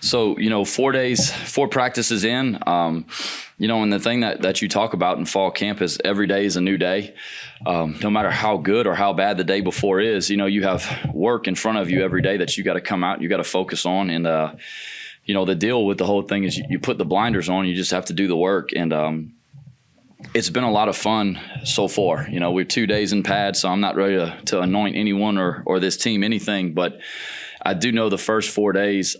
So, 4 practices in, and the thing that you talk about in fall camp is every day is a new day. No matter how good or how bad the day before is, you have work in front of you every day that you got to come out and you got to focus on. And, the deal with the whole thing is you put the blinders on, you just have to do the work. And it's been a lot of fun so far. We're 2 days in pads, so I'm not ready to anoint anyone or this team anything. But I do know the first 4 days,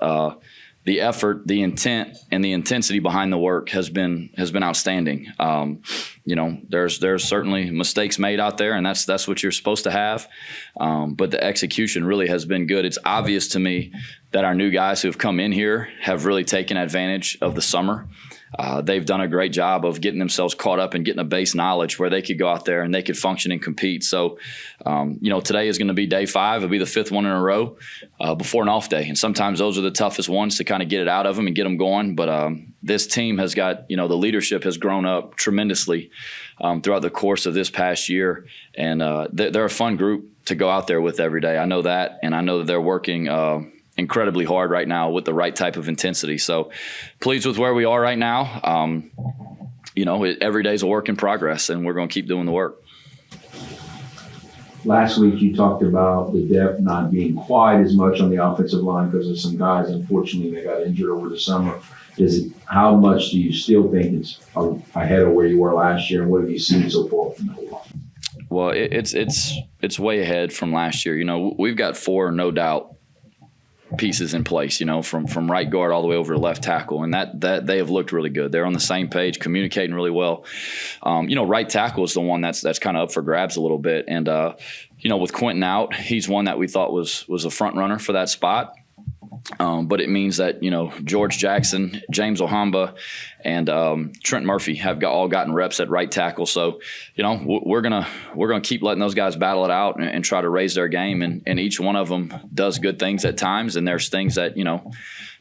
the effort, the intent, and the intensity behind the work has been outstanding. There's certainly mistakes made out there, and that's what you're supposed to have. But the execution really has been good. It's obvious to me that our new guys who have come in here have really taken advantage of the summer. They've done a great job of getting themselves caught up and getting a base knowledge where they could go out there and they could function and compete. So, today is going to be day 5. It'll be the 5th one in a row before an off day. And sometimes those are the toughest ones to kind of get it out of them and get them going. But this team has got, the leadership has grown up tremendously throughout the course of this past year. And they're a fun group to go out there with every day. I know that, and I know that they're working incredibly hard right now with the right type of intensity. So pleased with where we are right now. Every day is a work in progress, and we're going to keep doing the work. Last week you talked about the depth not being quite as much on the offensive line because of some guys, unfortunately, that got injured over the summer. How much do you still think it's ahead of where you were last year, and what have you seen so far from that line? Well, it's way ahead from last year. We've got 4, no doubt, pieces in place, from right guard all the way over to left tackle, and that they have looked really good. They're on the same page, communicating really well. Right tackle is the one that's kind of up for grabs a little bit, and with Quentin out, he's one that we thought was a front runner for that spot. But it means that, George Jackson, James Ohamba, and Trent Murphy have all gotten reps at right tackle. So, we're gonna keep letting those guys battle it out and try to raise their game. And each one of them does good things at times, and there's things that,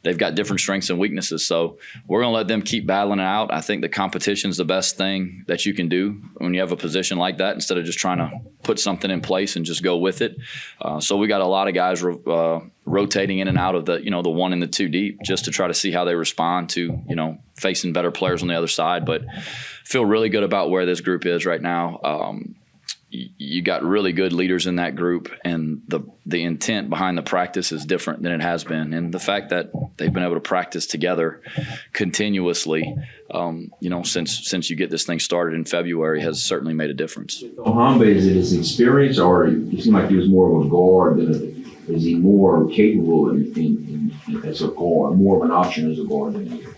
they've got different strengths and weaknesses. So we're going to let them keep battling it out. I think the competition is the best thing that you can do when you have a position like that, instead of just trying to put something in place and just go with it. So we got a lot of guys rotating in and out of the 1 and the 2 deep, just to try to see how they respond to, facing better players on the other side. But feel really good about where this group is right now. You got really good leaders in that group, and the intent behind the practice is different than it has been. And the fact that they've been able to practice together continuously, since you get this thing started in February, has certainly made a difference. Ohamba, is it his experience, or it seemed like he was more of a guard is he more capable as a guard, more of an option as a guard than he is?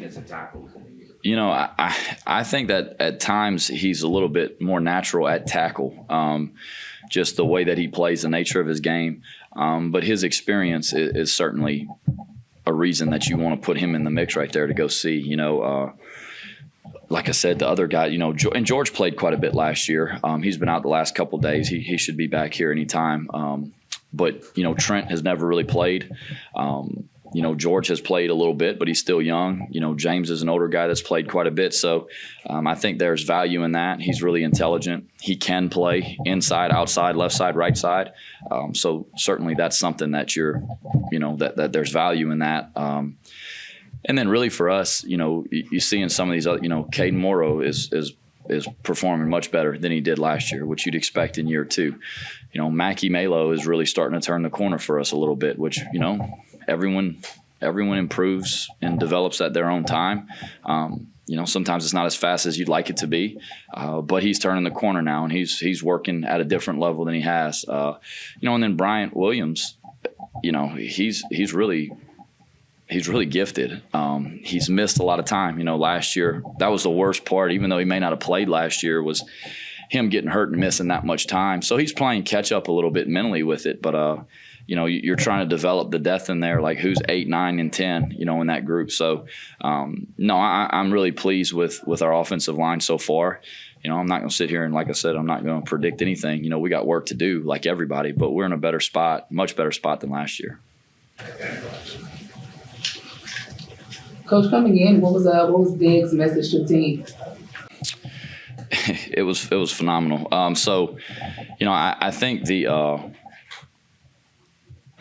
As a tackle. I think that at times he's a little bit more natural at tackle, just the way that he plays, the nature of his game. But his experience is certainly a reason that you want to put him in the mix right there to go see. Like I said, the other guy, and George played quite a bit last year. He's been out the last couple of days. He should be back here anytime. But Trent has never really played. George has played a little bit, but he's still young. James is an older guy that's played quite a bit. So I think there's value in that. He's really intelligent. He can play inside, outside, left side, right side. So certainly that's something that that there's value in that. And then really for us, you see in some of these other, Caden Morrow is performing much better than he did last year, which you'd expect in year 2. Mackie Malo is really starting to turn the corner for us a little bit, which, everyone improves and develops at their own time. Sometimes it's not as fast as you'd like it to be, but he's turning the corner now, and he's working at a different level than he has. And then Bryant Williams, he's really gifted. He's missed a lot of time. Last year, that was the worst part, even though he may not have played last year, was him getting hurt and missing that much time. So he's playing catch up a little bit mentally with it, but you're trying to develop the depth in there, like who's 8, 9, and 10, in that group. So, no, I'm really pleased with our offensive line so far. I'm not going to sit here and, like I said, I'm not going to predict anything. We got work to do like everybody, but we're in a better spot, much better spot than last year. Coach, coming in, what was Diggs' message to the team? It was phenomenal.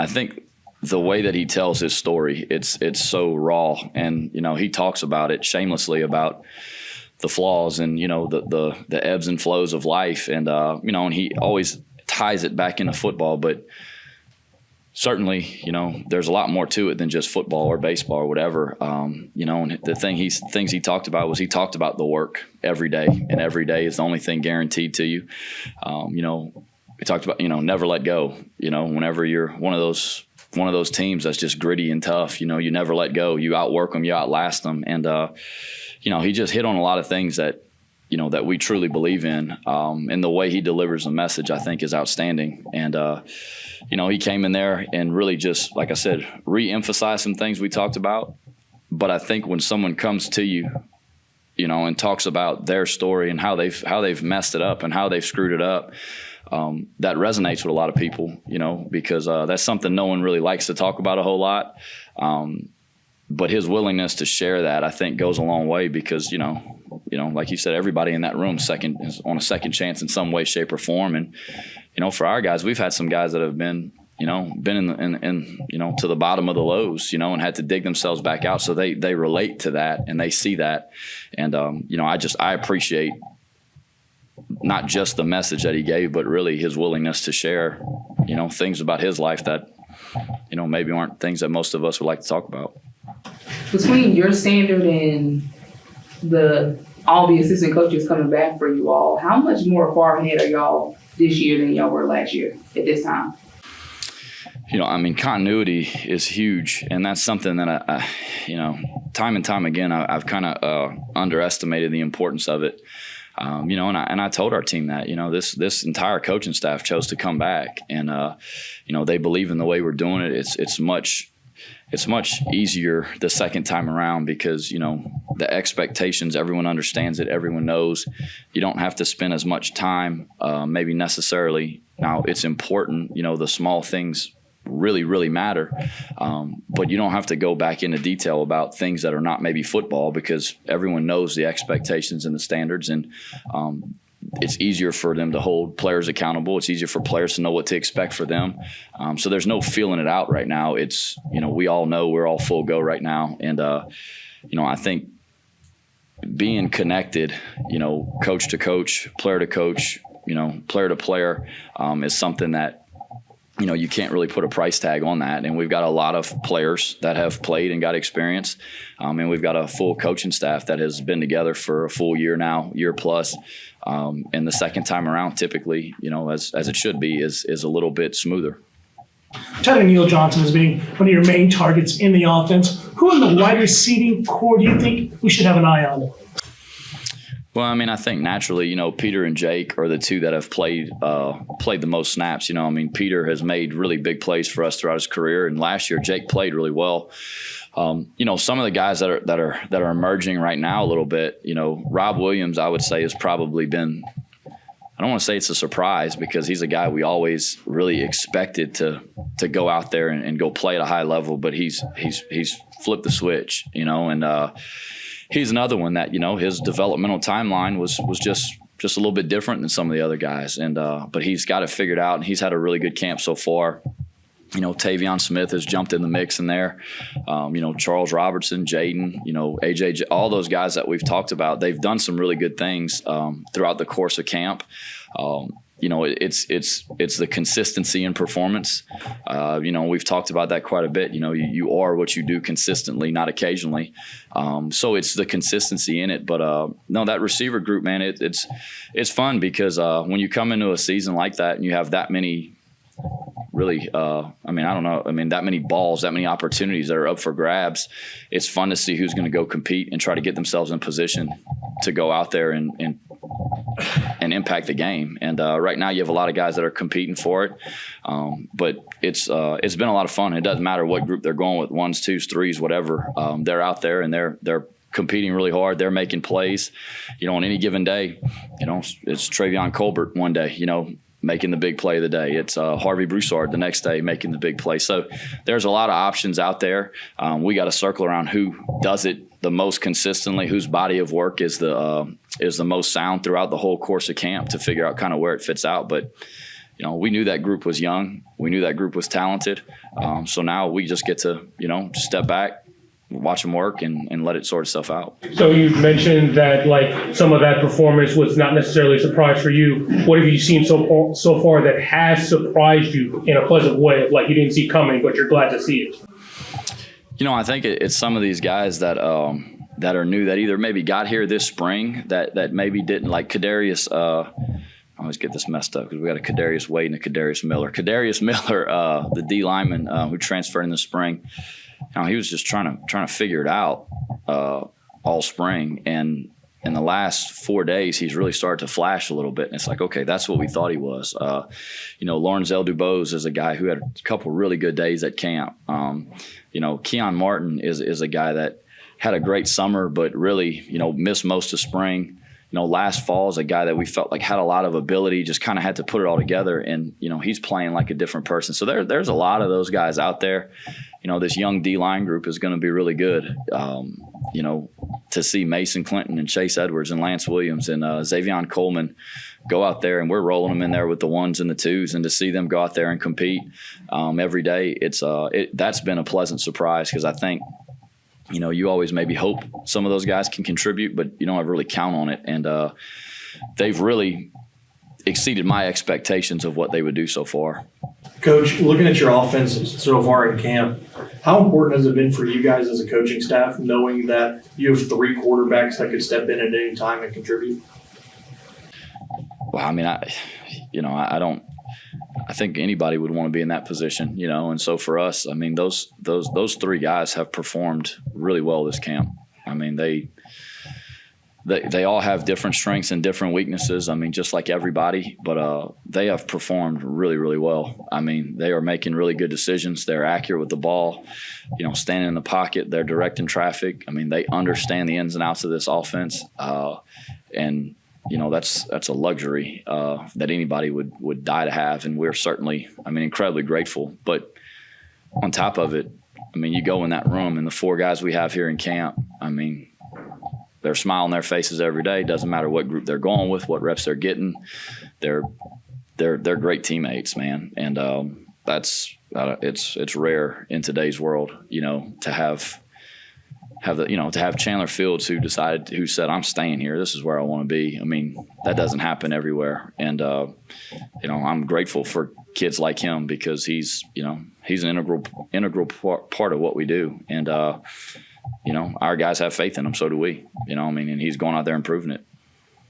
I think the way that he tells his story, it's so raw, and he talks about it shamelessly about the flaws and the ebbs and flows of life, and and he always ties it back into football, but certainly, there's a lot more to it than just football or baseball or whatever. And the things he talked about was he talked about the work every day, and every day is the only thing guaranteed to you. We talked about, never let go. Whenever you're one of those teams that's just gritty and tough, you never let go. You outwork them, you outlast them. And, he just hit on a lot of things that, that we truly believe in. And the way he delivers the message, I think, is outstanding. And, he came in there and really just, like I said, re-emphasized some things we talked about. But I think when someone comes to you, and talks about their story and how they've messed it up and how they've screwed it up, that resonates with a lot of people, because that's something no one really likes to talk about a whole lot. But his willingness to share that, I think, goes a long way because, like you said, everybody in that room is on a second chance in some way, shape, or form. And, for our guys, we've had some guys that have been in to the bottom of the lows, and had to dig themselves back out. So they relate to that and they see that. And, I appreciate not just the message that he gave, but really his willingness to share, things about his life that, maybe aren't things that most of us would like to talk about. Between your standard and all the assistant coaches coming back for you all, how much more far ahead are y'all this year than y'all were last year at this time? Continuity is huge, and that's something that I time and time again, I've kind of underestimated the importance of it. And I told our team that, this entire coaching staff chose to come back, and they believe in the way we're doing it. It's much easier the second time around because, the expectations, everyone understands it. Everyone knows you don't have to spend as much time, maybe necessarily. Now, it's important, the small things really, really matter. But you don't have to go back into detail about things that are not maybe football because everyone knows the expectations and the standards. And it's easier for them to hold players accountable. It's easier for players to know what to expect for them. So there's no feeling it out right now. It's, we all know we're all full go right now. And, I think being connected, coach to coach, player to coach, player to player is something that, you can't really put a price tag on that. And we've got a lot of players that have played and got experience. And we've got a full coaching staff that has been together for a full year now, year plus. And the second time around, typically, as it should be, is a little bit smoother. Touting Neil Johnson as being one of your main targets in the offense, who in the wide receiving core do you think we should have an eye on? Well, I think naturally, Peter and Jake are the two that have played the most snaps. Peter has made really big plays for us throughout his career, and last year Jake played really well. Some of the guys that are emerging right now a little bit. Rob Williams, I would say, has probably been. I don't want to say it's a surprise because he's a guy we always really expected to go out there and go play at a high level, but he's flipped the switch, and. He's another one that, his developmental timeline was just a little bit different than some of the other guys. And but he's got it figured out, and he's had a really good camp so far. Tavion Smith has jumped in the mix in there. Charles Robertson, Jaden, AJ, all those guys that we've talked about, they've done some really good things throughout the course of camp. It's the consistency in performance. We've talked about that quite a bit. You are what you do consistently, not occasionally. So it's the consistency in it. But no, that receiver group, man, it's fun because when you come into a season like that and you have that many really, that many balls, that many opportunities that are up for grabs, it's fun to see who's going to go compete and try to get themselves in position to go out there and impact the game. And right now you have a lot of guys that are competing for it. But it's been a lot of fun. It doesn't matter what group they're going with, ones, twos, threes, whatever. They're out there and they're competing really hard. They're making plays. On any given day, it's Travion Colbert one day, making the big play of the day. It's Harvey Broussard the next day making the big play. So there's a lot of options out there. We got to circle around who does it the most consistently, whose body of work is the most sound throughout the whole course of camp to figure out kind of where it fits out. But we knew that group was young. We knew that group was talented. So now we just get to, step back, watch them work, and let it sort itself out. So you mentioned that like some of that performance was not necessarily a surprise for you. What have you seen so far that has surprised you in a pleasant way, like you didn't see coming, but you're glad to see it? I think it's some of these guys that are new that either maybe got here this spring that maybe didn't, like Kadarius. I always get this messed up because we got a Kadarius Wade and a Kadarius Miller. Kadarius Miller, the D lineman who transferred in the spring, he was just trying to figure it out all spring, and in the last 4 days he's really started to flash a little bit, and it's like, okay, that's what we thought he was. Lorenzel Dubose is a guy who had a couple really good days at camp. Keon Martin is a guy that had a great summer, but really missed most of spring. Last fall is a guy that we felt like had a lot of ability, just kind of had to put it all together, and he's playing like a different person. So there's a lot of those guys out there. This young D-line group is going to be really good. To see Mason Clinton and Chase Edwards and Lance Williams and Xavion Coleman go out there, and we're rolling them in there with the ones and the twos, and to see them go out there and compete every day, that's been a pleasant surprise, because I think you always maybe hope some of those guys can contribute, but you don't ever really count on it. And they've really exceeded my expectations of what they would do so far. Coach, looking at your offense so far in camp, how important has it been for you guys as a coaching staff, knowing that you have 3 quarterbacks that could step in at any time and contribute? Well, I mean, I think anybody would want to be in that position, and so for us, I mean, those 3 guys have performed really well this camp. I mean, they all have different strengths and different weaknesses. I mean, just like everybody, but they have performed really, really well. I mean, they are making really good decisions. They're accurate with the ball, standing in the pocket. They're directing traffic. I mean, they understand the ins and outs of this offense, and that's a luxury that anybody would die to have, and we're certainly, incredibly grateful. But on top of it, you go in that room, and the 4 guys we have here in camp, they're smiling their faces every day. Doesn't matter what group they're going with, what reps they're getting. They're great teammates, man, and it's rare in today's world, to have Chandler Fields who said, I'm staying here. This is where I want to be. That doesn't happen everywhere. And, I'm grateful for kids like him, because he's an integral part of what we do. And, our guys have faith in him. So do we, and he's going out there and proving it.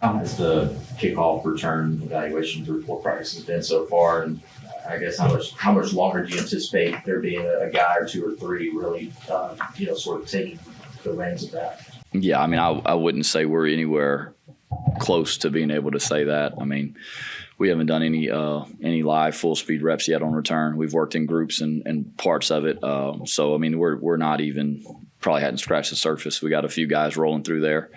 How has the kickoff return evaluation through 4 practices been so far? And I guess how much longer do you anticipate there being a guy or 2 or 3 really, sort of taking the reins of that? Yeah, I wouldn't say we're anywhere close to being able to say that. We haven't done any live full speed reps yet on return. We've worked in groups and parts of it. So we're not even, probably hadn't scratched the surface. We got a few guys rolling through there,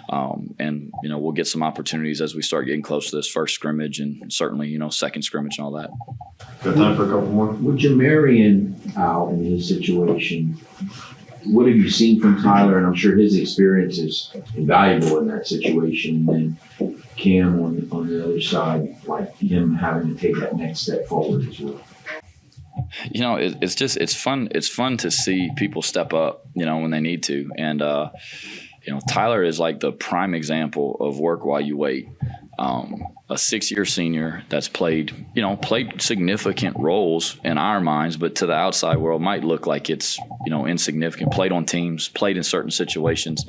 and we'll get some opportunities as we start getting close to this first scrimmage, and certainly second scrimmage and all that. Got time for a couple more. With Jamarian out in his situation, what have you seen from Tyler? And I'm sure his experience is invaluable in that situation. And Cam on the other side, like him having to take that next step forward as well. It's fun. It's fun to see people step up, when they need to. And, Tyler is like the prime example of work while you wait. A 6-year senior that's played significant roles in our minds, but to the outside world might look like it's, insignificant. Played on teams, played in certain situations.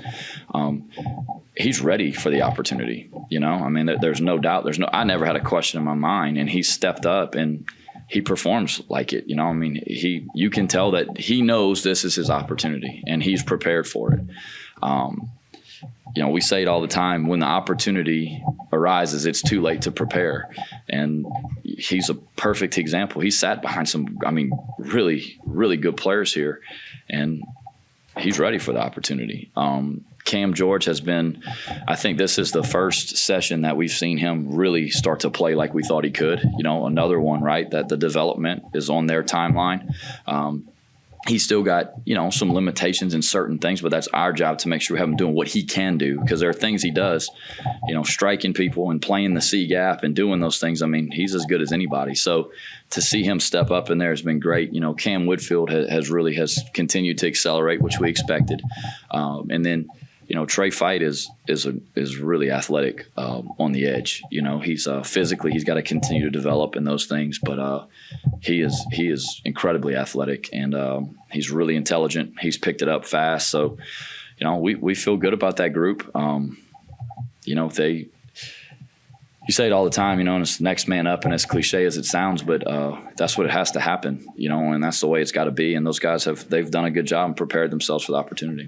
He's ready for the opportunity. There's no doubt. I never had a question in my mind, and he stepped up and he performs like it. You can tell that he knows this is his opportunity, and he's prepared for it. We say it all the time, when the opportunity arises, it's too late to prepare. And he's a perfect example. He sat behind some, really, really good players here, and he's ready for the opportunity. Cam George has been, I think this is the first session that we've seen him really start to play like we thought he could. Another one, right, that the development is on their timeline. he's still got, some limitations in certain things, but that's our job to make sure we have him doing what he can do, because there are things he does, striking people and playing the C gap and doing those things. I mean, he's as good as anybody. So to see him step up in there has been great. Cam Woodfield has continued to accelerate, which we expected. And then, Trey Fight is really athletic on the edge. He's physically, he's got to continue to develop in those things, but he is incredibly athletic, and he's really intelligent. He's picked it up fast, so we feel good about that group. You say it all the time, and it's next man up, and as cliche as it sounds, but that's what it has to happen, and that's the way it's got to be. And those guys they've done a good job and prepared themselves for the opportunity.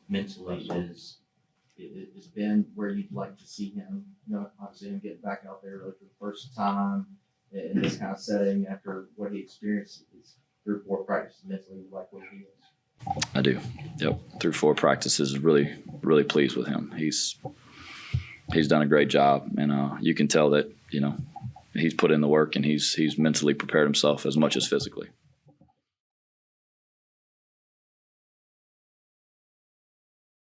Mentally, is Ben where you'd like to see him? Obviously him getting back out there like for the first time in this kind of setting after what he experienced through 4 practices. Mentally, you like where he is? I do. Yep. Through 4 practices, really, really pleased with him. He's done a great job, and you can tell that he's put in the work, and he's mentally prepared himself as much as physically.